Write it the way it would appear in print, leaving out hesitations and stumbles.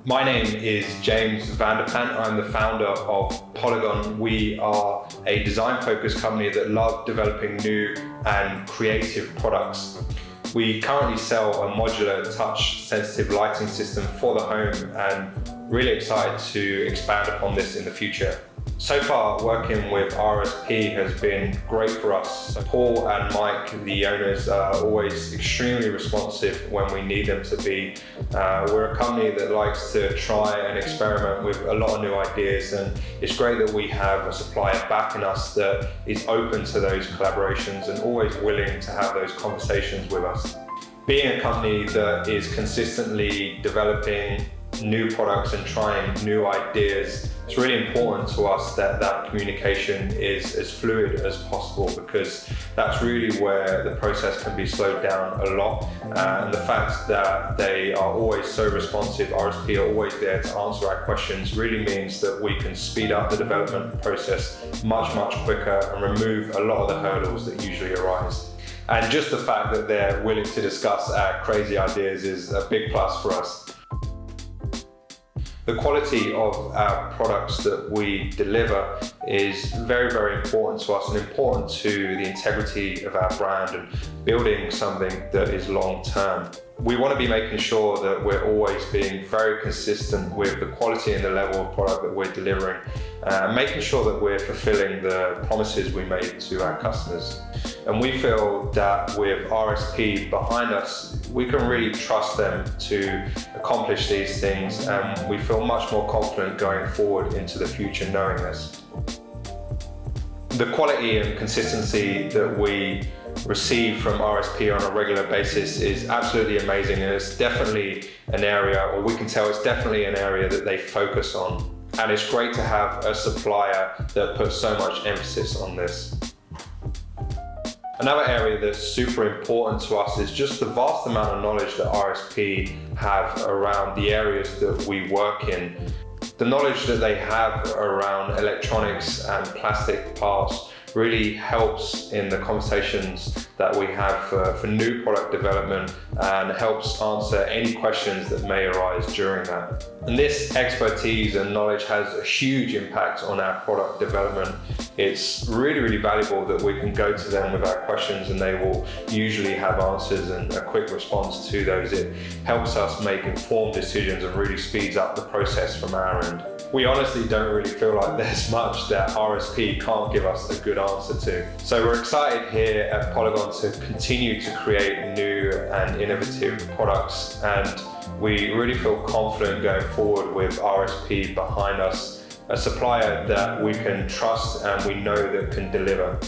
My name is James Vanderpant. I'm the founder of Polygon. We are a design-focused company that love developing new and creative products. We currently sell a modular touch-sensitive lighting system for the home and really excited to expand upon this in the future. So far, working with RSP has been great for us. So Paul and Mike, the owners, are always extremely responsive when we need them to be. We're a company that likes to try and experiment with a lot of new ideas, and it's great that we have a supplier backing us that is open to those collaborations and always willing to have those conversations with us. Being a company that is consistently developing new products and trying new ideas, it's really important to us that that communication is as fluid as possible, because that's really where the process can be slowed down a lot. And the fact that they are always so responsive, RSP are always there to answer our questions, really means that we can speed up the development process much quicker and remove a lot of the hurdles that usually arise. And just the fact that they're willing to discuss our crazy ideas is a big plus for us. The quality of our products that we deliver is very important to us and important to the integrity of our brand and building something that is long-term. We want to be making sure that we're always being very consistent with the quality and the level of product that we're delivering, making sure that we're fulfilling the promises we made to our customers. And we feel that with RSP behind us, we can really trust them to accomplish these things, and we feel much more confident going forward into the future knowing this. The quality and consistency that we receive from RSP on a regular basis is absolutely amazing, and it's definitely an area, or we can tell it's definitely an area that they focus on. And it's great to have a supplier that puts so much emphasis on this. Another area that's super important to us is just the vast amount of knowledge that RSP have around the areas that we work in. The knowledge that they have around electronics and plastic parts really helps in the conversations that we have for new product development, and helps answer any questions that may arise during that. And this expertise and knowledge has a huge impact on our product development. It's really valuable that we can go to them with our questions and they will usually have answers and a quick response to those. It helps us make informed decisions and really speeds up the process from our end. We honestly don't really feel like there's much that RSP can't give us a good answer to. So we're excited here at Polygon to continue to create new and innovative products, and we really feel confident going forward with RSP behind us, a supplier that we can trust and we know that can deliver.